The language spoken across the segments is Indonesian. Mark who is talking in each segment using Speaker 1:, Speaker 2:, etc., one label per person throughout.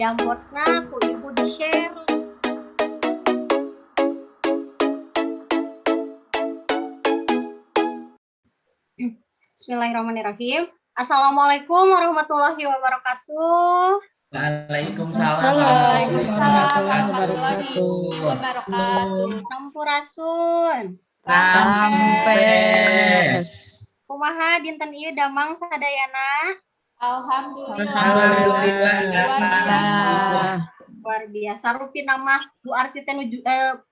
Speaker 1: Jambotna ku ibu di share. Bismillahirrahmanirrahim. Assalamualaikum warahmatullahi wabarakatuh.
Speaker 2: Waalaikumsalam
Speaker 3: warahmatullahi wabarakatuh.
Speaker 1: Sampurasun.
Speaker 2: Rampes.
Speaker 1: Kumaha dinten ieu damang sadayana?
Speaker 3: Alhamdulillah.
Speaker 1: Luar biasa. Rupi nama Bu Arti teh nuju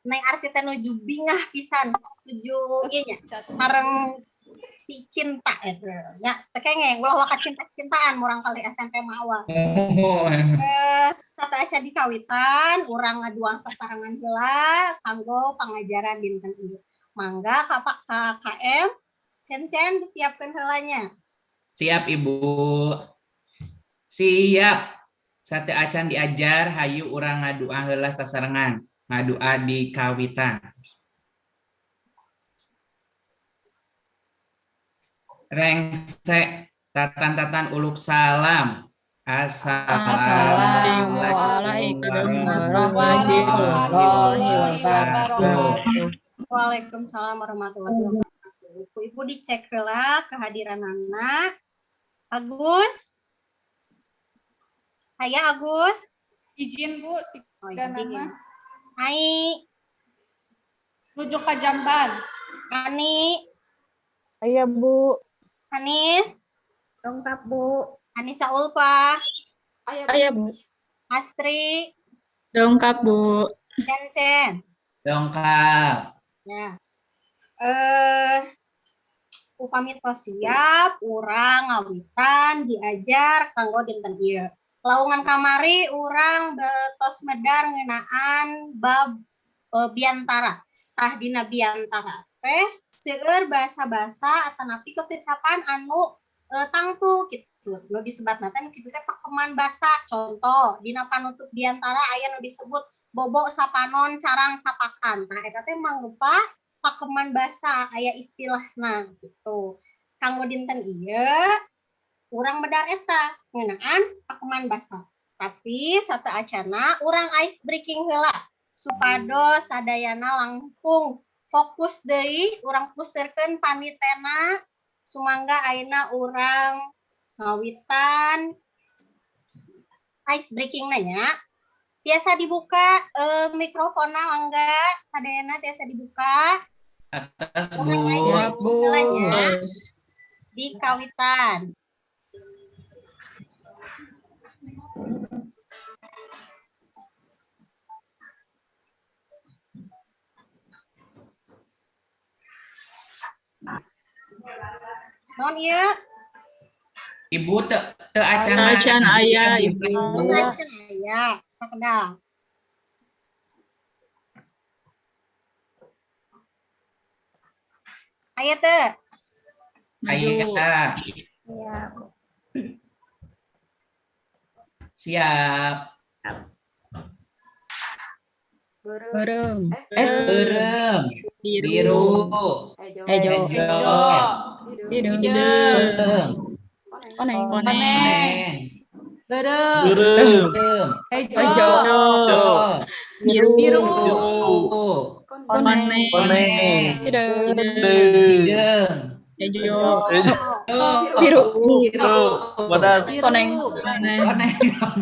Speaker 1: Neng Arti teh nuju bingah pisan nuju ieu nya. Sareng si cinta nya. Teh kengeng ulah waka cinta-cintaan murang kali SMP mah awal. Satu aca dikawitan urang ngaduang sasarangan heula kanggo pangajaran dinten ieu. Mangga ka KM Cen disiapkeun heulanya.
Speaker 2: Siap Ibu. Siap. Sate acan diajar hayu urang ngadua heula sasarengan. Ngadua di kawitan. Rengsek tatan uluk salam. Assalamualaikum warahmatullahi wabarakatuh.
Speaker 1: Waalaikumsalam warahmatullahi wabarakatuh. Ibu dicek heula kehadiran anak. Agus. Aya Agus.
Speaker 3: Izin Bu,
Speaker 1: Nama. Ai.
Speaker 3: Nuju ka Jamban.
Speaker 1: Ani.
Speaker 4: Aya Bu.
Speaker 1: Anis.
Speaker 4: Dongkap Bu.
Speaker 1: Anissa Ulfa.
Speaker 4: Aya Bu.
Speaker 1: Astri.
Speaker 4: Dongkap Bu.
Speaker 1: Cen.
Speaker 2: Dongkap.
Speaker 1: Ya. Upami tos siap, urang ngawitan diajar kanggo dinten ieu. Laungan kamari urang tos medar ngeunaan bab biantara. Tah dina biantara teh seueur basa-basa atanapi keucapan anu tangtu kitu. Nu disebatna teh kitu teh pakeman basa. Contoh dina panutup biantara aya nu disebut bobo sapanon carang sapakan. Nah eta teh mangrupa pakeman basa aya istilahna gitu. Kanggo dinten ieu urang medar eta ngeunaan pakeman basa. Tapi sateacana urang ice breaking heula supados sadayana langkung fokus deui urang puseukeun panitena sumangga ayeuna urang ngawitan ice breaking nanya. Tiasa dibuka mikrofonna mangga sadayana tiasa dibuka.
Speaker 2: Atas Bu.
Speaker 1: Siap Bu. Di kawitan. Non ieu?
Speaker 2: Ibu teu acan
Speaker 4: aya Ibu.
Speaker 1: Acan aya. Sakedal. Aya teu?
Speaker 2: Aya. Siap.
Speaker 4: Beureum.
Speaker 2: Beureum. Biru.
Speaker 4: Hejo.
Speaker 3: Hideung.
Speaker 4: Koneng.
Speaker 3: Beureum. Hejo.
Speaker 4: Biru.
Speaker 3: Koneng.
Speaker 4: Hideung. Hejo.
Speaker 2: Biru.
Speaker 4: Bodas. Koneng.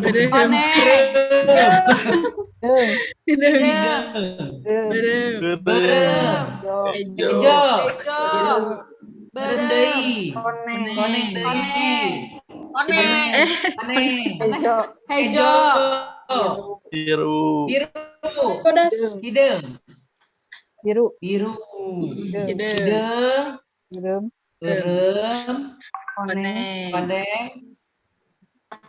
Speaker 4: Beureum.
Speaker 3: Beureum.
Speaker 2: Hejo.
Speaker 3: Beureum.
Speaker 2: Koneng.
Speaker 3: Hejo.
Speaker 2: Biru.
Speaker 4: Bodas.
Speaker 2: Hideung.
Speaker 4: Biru.
Speaker 2: Hideung. Beureum. Koneng.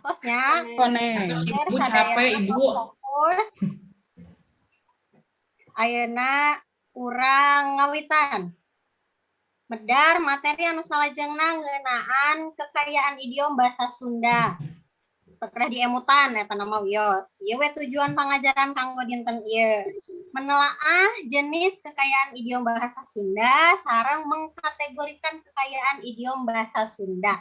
Speaker 1: Tosnya.
Speaker 4: Koneng.
Speaker 2: Ibu capek Ibu.
Speaker 1: Fokus. Ayeuna urang ngawitan. Medar materi anu salajengna ngeunaan kekayaan idiom bahasa Sunda. Tekreh diemutan eta nama wios. Ieu we tujuan pangajaran kanggo dinten ieu. Menelaah jenis kekayaan idiom bahasa Sunda sareng mengkategorikan kekayaan idiom bahasa Sunda.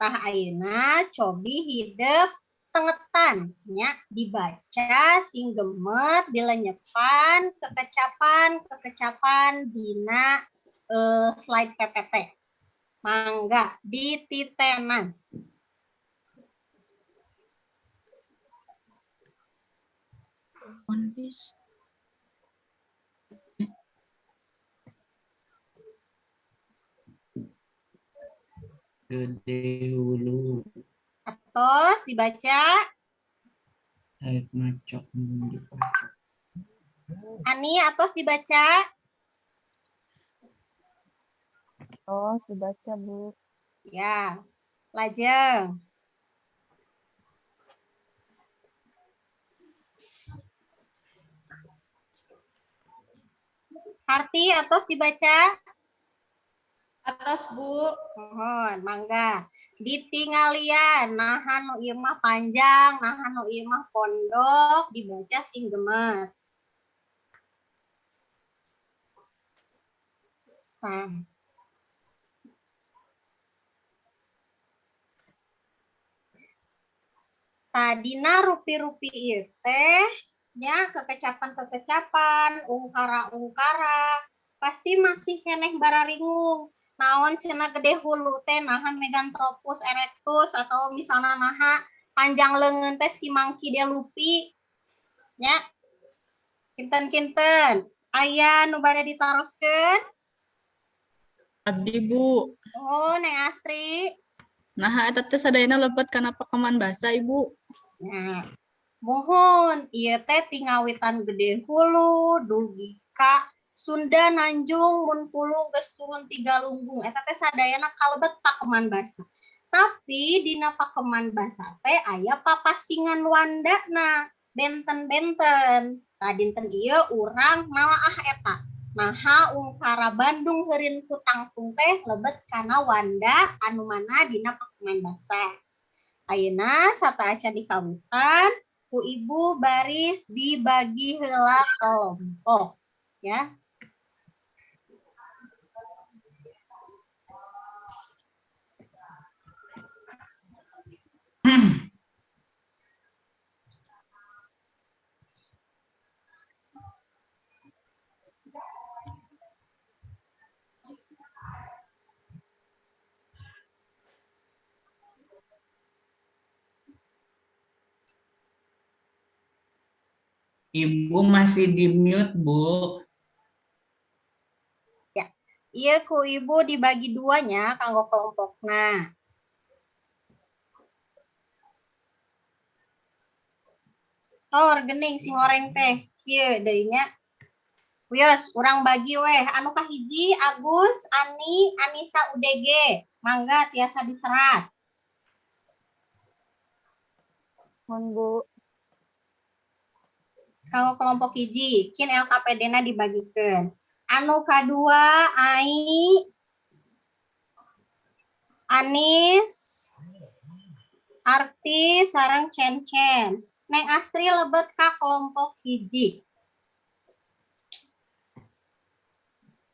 Speaker 1: Tah ayeuna cobi hidup tengetan nya dibaca sing gemet dilenyepan kekecapan dina slide PPT. Mangga dititenan.
Speaker 4: One Piece.
Speaker 2: Gede hulu.
Speaker 1: Atos dibaca.
Speaker 2: Air macok.
Speaker 1: Ani atos dibaca.
Speaker 4: Oh, dibaca, Bu.
Speaker 1: Ya. Lajeng. Harti atos dibaca.
Speaker 5: Atas, Bu.
Speaker 1: Mohon, mangga. Ditingalian, naha nu ieu mah panjang, naha nu ieu mah pondok, dibaca sing gemet. Nah. Tadina rupi-rupi ieu teh nya kekecapan, ungkara-ungkara, pasti masih keneh bararingung. Naon cenah gede hulu teh naha Meganthropus erectus atau misalnya naha panjang leungeun teh si mangki delupi nya. Kinten-kinten aya nu bade ditaroskeun?
Speaker 4: Abdi, Bu.
Speaker 1: Oh, Neng Astri.
Speaker 4: Nah, eta teh sadayana lebet kana pakeman basa, Ibu.
Speaker 1: Nah, mohon ieu teh tingawitan gede hulu dugi ka Sunda Nanjung mun pulung geus turun 3 lumbung eta teh sadayana kalebet pakeman basa. Tapi dina pakeman basa teh aya papasingan wandana benten-benten. Tadinten ieu urang nalaah eta. Naha ungkara Bandung heureun ku tangtung teh lebet kana wanda anu mana dina pakeman basa. Ayeuna sataaca dikawitan ku ibu baris dibagi heula kelompok ya.
Speaker 2: Ibu masih di mute, Bu.
Speaker 1: Ya. Ieu ku ibu dibagi duanya kanggo kelompokna. Oh, gening si ngoreng teh. Kieu deui nya. Wios, urang bagi weh. Anu kahiji Agus, Ani, Anissa UDG. Mangga tiasa diserat.
Speaker 4: Mohon, Bu.
Speaker 1: Kanggo kelompok hiji, kin LKPD-na dibagikeun. Anu kadua Ai, Anis, Arti sareng Cen-Cen. Neng Astri lebet ka kelompok hiji.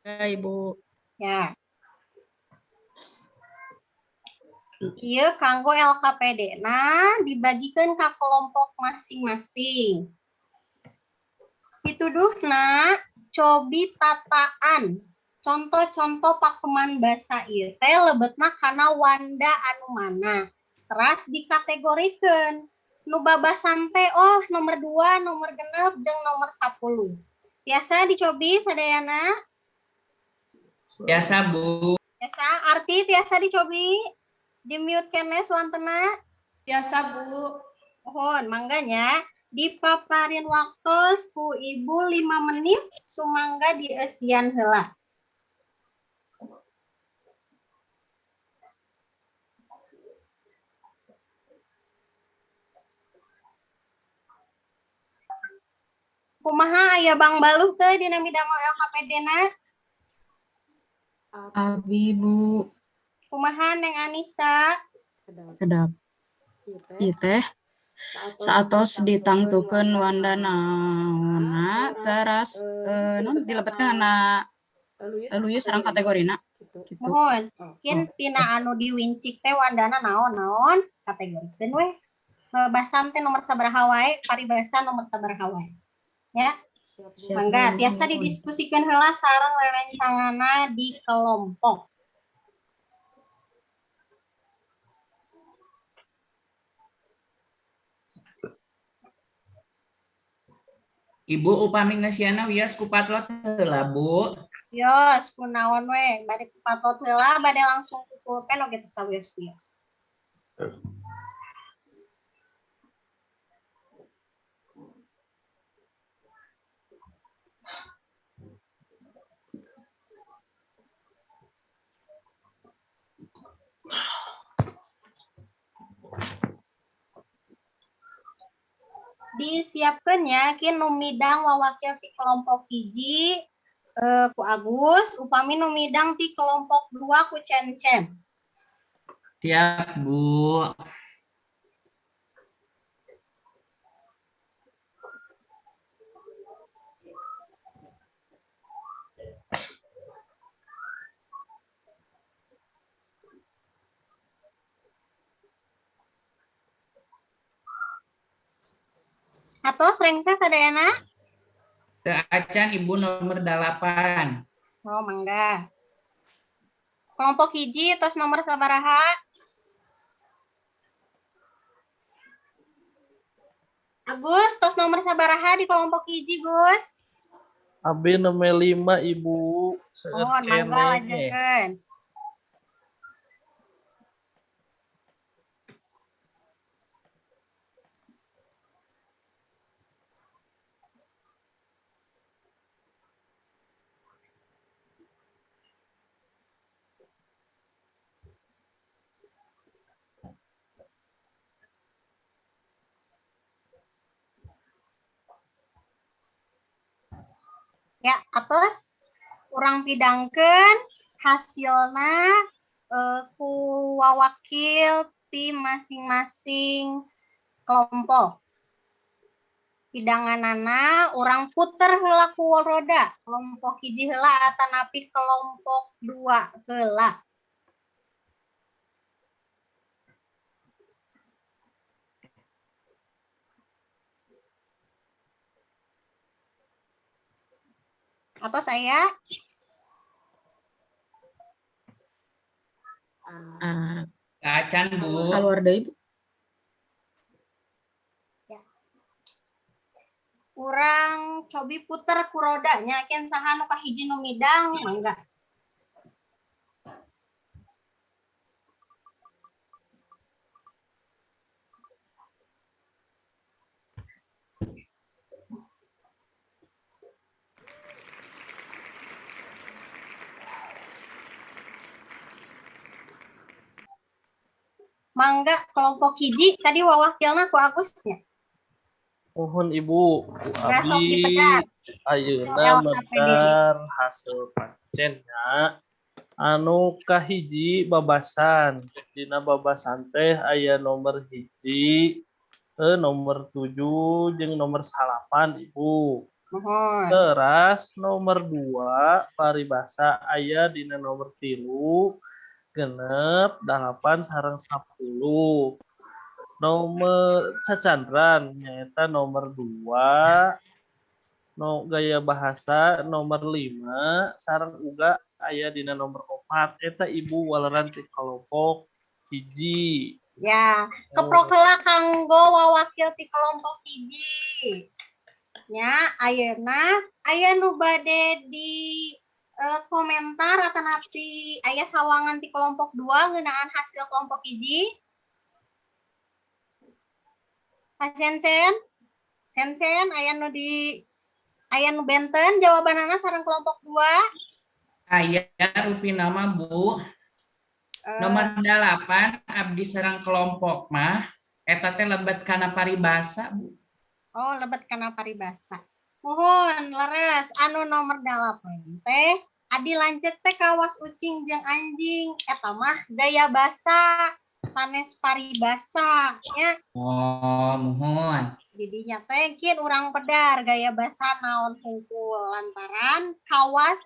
Speaker 4: Ya, Ibu.
Speaker 1: Ya. Ieu kanggo LKPD-na dibagikeun ka kelompok masing-masing. Pituduhna cobi tataan. Contoh-contoh pakeman basa ieu teh lebetna kana wanda anu mana. Teras dikategorikeun. Nu babasan teh oh nomor 2, nomor 6 jeung nomor 10. Biasa dicobi sadayana.
Speaker 2: Biasa, Bu.
Speaker 1: Biasa Arti tiasa dicobi. Di-mute keneh suantena.
Speaker 5: Biasa, Bu.
Speaker 1: Mohon mangganya dipaparin waktu ku ibu 5 menit sumangga dieusian heula. Kumaha aya Bang Baluh teh dina midamel LKPD-na?
Speaker 4: Abi, Bu.
Speaker 1: Kumaha Neng Anissa?
Speaker 4: Kedap. Ieu teh saatos ditangtukeun wandanaona teras non dilebetkeun kana eluyu sareng kategorina gitu.
Speaker 1: Mohon, kin tina anu diwincik teh wandana naon-naon kategorikeun weh. Bahasan teh nomor sabaraha wae, paribasa nomor sabaraha wae. Ya. Mangga tiasa didiskusikan heula sareng rerencanganna di kelompok.
Speaker 2: Ibu upami ngasiana wios ku patlot heula, Bu.
Speaker 1: Yos, kunaon we, bade patot heula, bade langsung ku pulpen oge teu sawios-wios. Disiapkeunnya ki nu midang wawakil ti kelompok hiji ku Agus, upami nu midang ti kelompok 2 ku Cen-Cen.
Speaker 2: Siap, Bu.
Speaker 1: Atos rengse sadayana?
Speaker 2: Teu acan Ibu nomor 8.
Speaker 1: Oh, mangga. Kelompok hiji tos nomor sabaraha? Agus, tos nomor sabaraha di kelompok hiji, Gus?
Speaker 3: Abi nomor 5 Ibu.
Speaker 1: Oh, mangga lanjutkeun. Ya, atos urang pidangkeun hasilna ku wawakil ti masing-masing kelompok. Pidanganana urang puter heula ku roda. Kelompok hiji heula atanapi kelompok 2 heula. Atau saya?
Speaker 2: Teu acan, Bu.
Speaker 4: Keluar deui, Bu.
Speaker 1: Urang cobi puter ku roda nyakeun saha nu kahiji nu midang mangga. Mangga kelompok hiji tadi wawakilna ku Agusnya.
Speaker 3: Mohon Ibu,
Speaker 1: Besok
Speaker 3: Abi
Speaker 1: dipedar.
Speaker 3: ayeuna medar hasil pancennya. Anu kahiji babasan. Dina babasan teh aya nomor hiji, nomor 7 jeung nomor 8 Ibu.
Speaker 1: Mohon.
Speaker 3: Teras nomor 2 paribasa aya dina nomor 3, genep 8 sareng 10. Nomor cacandran nyaeta nomor 2, no gaya bahasa nomor 5 sareng uga aya dina nomor 4 eta Ibu waleran ti kelompok hiji.
Speaker 1: Ya, keprok heula kanggo wawakil ti kelompok hiji. Nya, ayeuna aya nu bade di komentar atanapi aya sawangan ti kelompok 2 ngeunaan hasil kelompok hiji. Cen-Cen, Cen-Cen aya nu benten jawabanana sareng kelompok 2.
Speaker 2: Aya rupi nama, Bu. Nomor 8 abdi sareng kelompok mah eta teh lebet kana paribasa, Bu.
Speaker 1: Oh, lebet kana paribasa. Mohon leres anu nomor 8 teh adi lanceuk teh kawas ucing jeung anjing eta mah gaya basa sanes paribasa nya.
Speaker 2: Oh, mohon.
Speaker 1: Didinya teh kieu urang pedar gaya basa naon hungkul lantaran kawas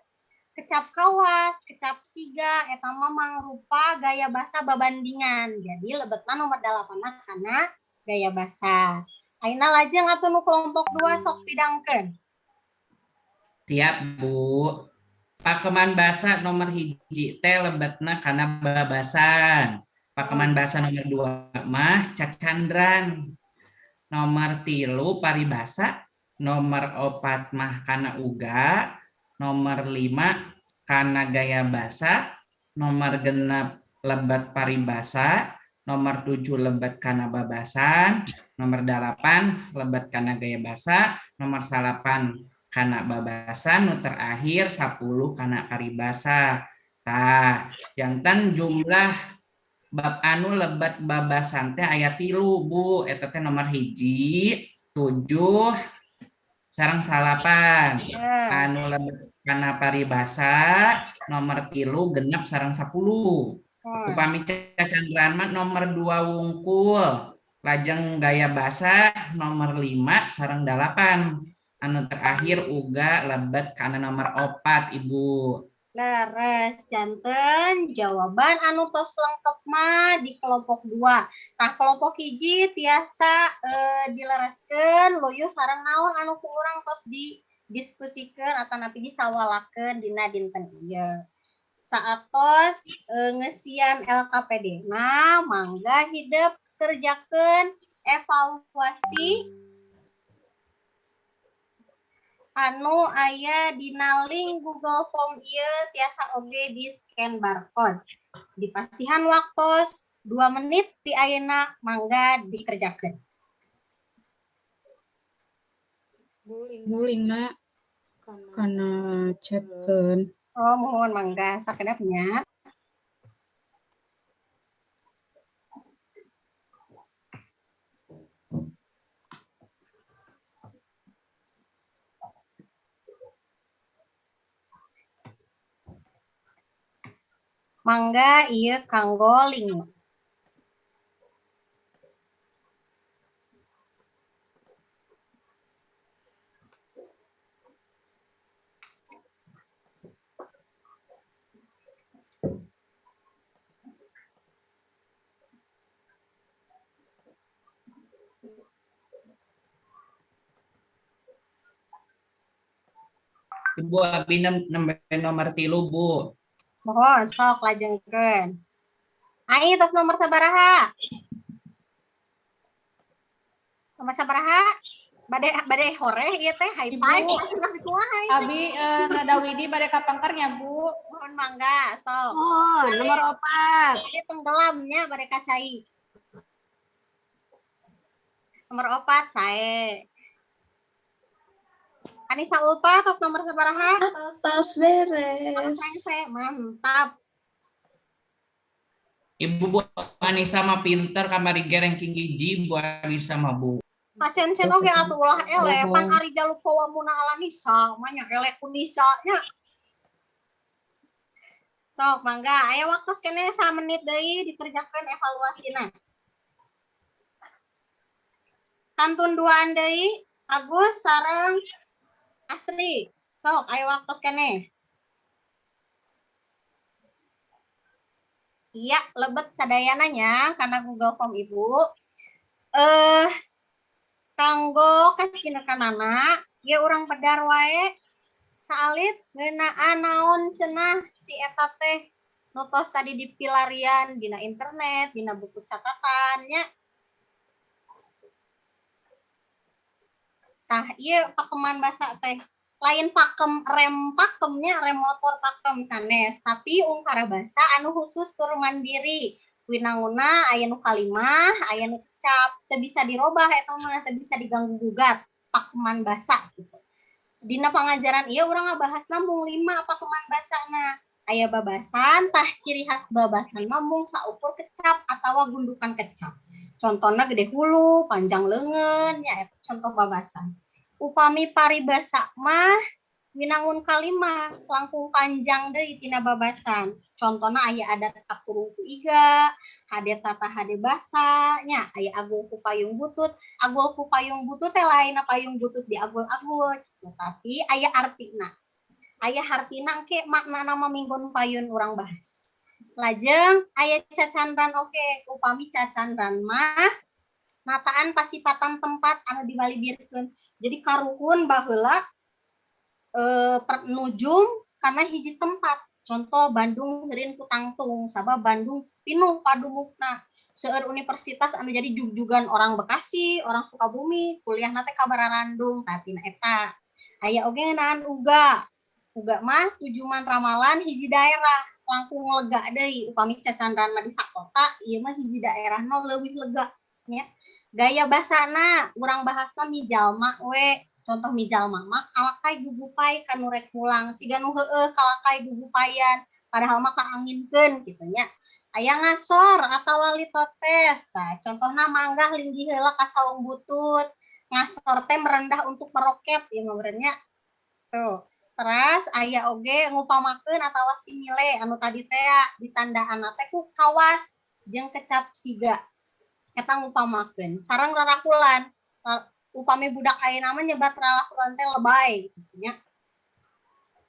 Speaker 1: kecap siga eta mah mangrupa gaya basa babandingan. Jadi lebetna nomor 8 kana gaya basa. Aina lajeng atuh nu kelompok 2 sok pidangkeun.
Speaker 2: Siap, Bu. Pakeman basa nomor hiji teh lebetna kana babasan. Pakeman basa nomor 2 mah cacandran. Nomor 3 paribasa. Nomor 4 mah kana uga. Nomor 5 kana gaya basa. Nomor 6 lebat paribasa. Nomor 7 lebat kana babasan. Nomor 8 lebat kana gaya basa. Nomor 8 kana babasan, nu terakhir 10 kana paribasa. Tah, jantan jumlah bab anu lebat babasan teh aya 3, Bu. Eta teh nomor hiji, 7 sareng 8. Anu lebat kana paribasa nomor 3 genep sareng 10. Upami cacandran mah nomor 2 wungkul. Lajeng gaya basa nomor 5 sareng 8. Anu terakhir uga lebat karena nomor 4, Ibu.
Speaker 1: Leres janten jawaban anu tos lengkap mah di kelompok 2. Tah kelompok hiji tiasa dilereskeun loyo sareng naon anu ku urang tos didiskusikeun atanapi disawalakeun dina dinten ieu. Saatos ngesian LKPD na mangga hidup kerjakeun evaluasi anu aya dina link Google Form ieu tiasa oge di scan barcode. Dipasihan waktos 2 menit ti ayeuna mangga dikerjakeun.
Speaker 4: Muling na kana chatkeun.
Speaker 1: Oh, mohon mangga sakedapnya. Mangga ieu kanggo link.
Speaker 2: Ibu abi nomor 3, Bu.
Speaker 1: Mohon sok lajengkeun. Ai tos nomor sabaraha? Nomor sabaraha? Bade hore ieu teh high five.
Speaker 5: Abi Nadawidi pada kapangkernya, Bu.
Speaker 1: Mohon mangga sok.
Speaker 6: Oh, nomor 4.
Speaker 1: Ade tenggelamnya bade kacai. Nomor 4 sae. Anissa Ulpa tos nomor sabaraha?
Speaker 6: Tos beres.
Speaker 1: Sae mantap.
Speaker 2: Ibu Bu Anissa mah pinter kamari ranking hiji Bu Anissa mah, Bu.
Speaker 1: Pacen-cen oge atuh ulah ele pan ari jalup wamuna alanisa manya ele kunisa nya. Sok mangga aya waktu kene 3 menit deui dikerjakeun evaluasina. Kantun duaan deui Agus sareng Asri. Sok aya waktu kene. Iya, lebet sadayananya karena Google Form Ibu. Kanggo kacinekanana, ge urang pedar wae saalit ngeunaan naon cenah si eta teh nu tos tadi dipilarian dina internet, dina buku catatan nya. Tah ieu pakeman basa teh lain pakem rem pakemnya rem motor pakem sanes, tapi ungkara basa anu khusus tur mandiri. Winanguna aya nu kalimah, aya nu kecap, teu bisa dirobah eta mah, teu bisa diganggu gugat, pakeman basa gitu. Dina pangajaran ieu urang ngabahasna mung 5 pakeman basana. Aya babasan, tah ciri khas babasan mah mung saukur kecap atawa gundukan kecap. Contohna gede hulu, panjang leungeun, nya eta contoh babasan. Upami paribasa mah winangun kalimah langkung panjang deui tina babasan. Contohna aya adat kakurung ku iga, hade tata hade basa, nya aya agul ku payung butut. Agul ku payung butut teh lainna payung butut di agul-agul, tapi aya artina. Aya hartina engke maknana maminggon payun urang bahas. Lajeng aya cacandran oge, upami cacandran mah nataan pasipatan tempat anu dibalibirkeun. Jadi karuhun baheula nujung karena hiji tempat. Contoh Bandung heureun ku tangtung, sabab Bandung pinuh padumukna. Seueur universitas anu jadi jug-jugan orang Bekasi, orang Sukabumi, kuliah teh ka Bararandung, tina eta. Aya oge ngeunaan uga. Uga mah tujuan ramalan hiji daerah langkung lega deui. Upami cacandran mah di sakota, ieu mah hiji daerahna leuwih lega nya. Gaya basana urang bahasa mijalma we. Contoh mijalma mah kalakai gugupai kanu rek mulang, siga nu heueuh kalakai gugupayan, padahal mah kaanginkeun kitu nya. Aya ngasor atawa litotes. Tah, contohna manggah linggih heula ka saung butut. Ngasor teh merendah untuk meroket ieu mah benernya. Tuh. Terus aya oge ngupamakeun atawa simile anu tadi teh ditandaanna teh ku kawas jeung kecap siga. Eta ngupamakeun. Sareng rarakulan. Upami budak ayeuna mah nyebat rarakulan teh lebay gitu nya.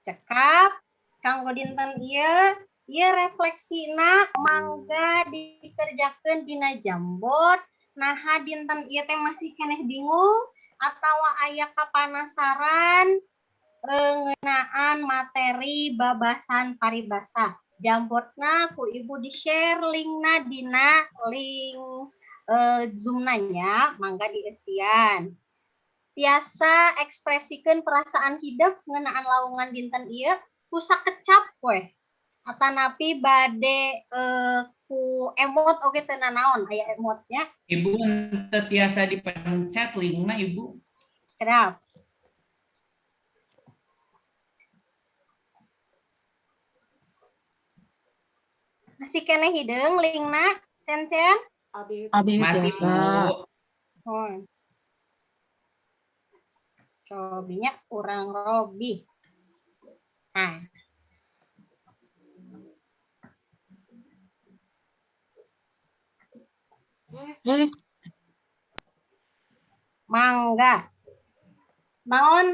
Speaker 1: Cekap kanggo dinten ieu refleksina mangga dikerjakeun dina Jamboard. Naha dinten ieu teh masih keneh bingung atawa aya kapanasaran ngeunaan materi babasan paribasa. Jamboardna ku Ibu di-share linkna dina link Zoom-na nya, mangga dieusian. Tiasa ekspresikeun perasaan hidup ngeunaan laungan dinten ieu ku sakecap we. Atanapi bade ku emot oge teu nanaon aya emotnya.
Speaker 2: Ibu teu tiasa dipencet linkna Ibu.
Speaker 1: Kedap. Masih keneh hideung linkna, Cen-cen?
Speaker 2: Masih Bu.
Speaker 1: Oh. Robinya kurang Robi. Nah. Mangga. Naon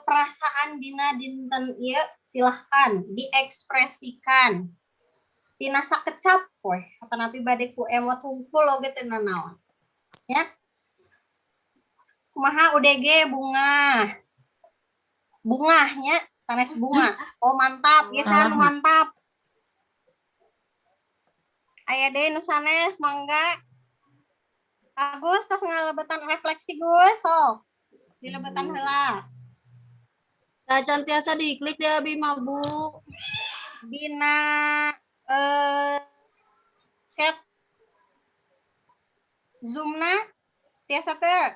Speaker 1: perasaan dina dinten ieu silahkan diekspresikan. Tina sakecap we, atanapi bade ku emot hungkul oge teu nanaon. Ya. Kumaha UDG bunga. Bungahnya sanes bunga. Oh mantap, geus anu mantap. Aya deui nu sanes mangga. Agus tos ngalebetan refleksi Gus, sok. Dilebetan heula.
Speaker 6: Tacan tiasa diklik deh Abi mah Bu.
Speaker 1: Dina chat Zoom-na tiasa teu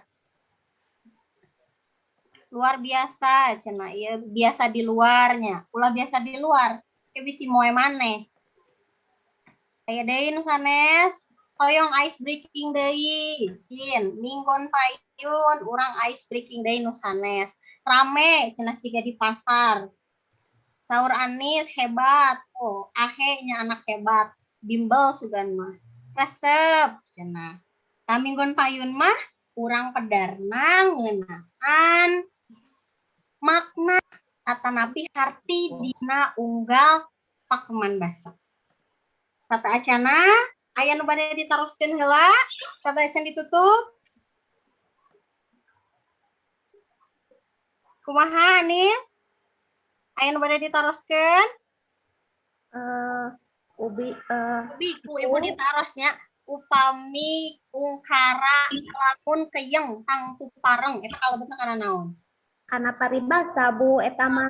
Speaker 1: luar biasa cenah ieu biasa di luarnya. Ulah biasa di luar ke bisi moe maneh. Aya deui nu sanes hoyong ice breaking deui. Kin minggon payun urang ice breaking deui nu sanes. Rame cenah siga di pasar. Saur Anis hebat. Oh, Ahe nya anak hebat. Bimbel sugan mah. Resep cenah. Taminggon payun mah urang pedarna ngeunaan makna atanapi harti dina unggal pakeman basa. Sata acana aya nu bade ditaroskeun heula, sata acan ditutup. Kumaha Anis? Aya nu bade ditaroskeun?
Speaker 7: Ubi
Speaker 1: Ku Ibu ditarosnya upami ungkara lamun keyeng tang tupareng eta kalebetna kana naon?
Speaker 7: kana paribasa Bu eta mah.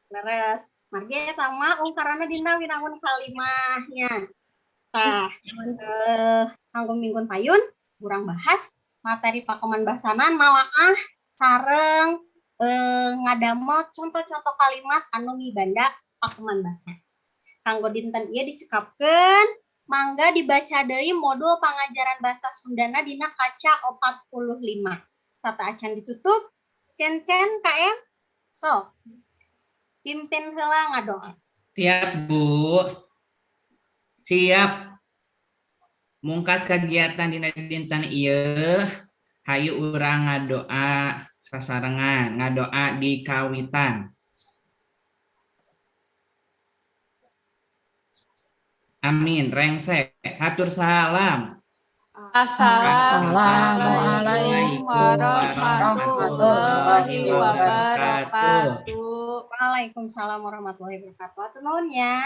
Speaker 1: Leres. Margi eta mah ungkarana dina winangun kalimahnya. Tah, kanggo minggon payun urang bahas materi pakeman basanan malaah sareng ngadamel contoh-contoh kalimat anu mibanda pakeman basa. Kanggo dinten ieu dicekapkeun mangga dibaca deui modul pangajaran bahasa Sundana dina kaca 45. Sata acan ditutup. Cen-cen KM. So. Pimpin heula ngadoa.
Speaker 2: Siap Bu. Siap. Mungkas kegiatan dina dinten ieu hayu urang ngadoa sasarengan, ngadoa di kawitan. Amin, rengsek, hatur salam.
Speaker 5: Assalamualaikum warahmatullahi wabarakatuh.
Speaker 1: Waalaikumsalam warahmatullahi wabarakatuh. Atur nuhun nya.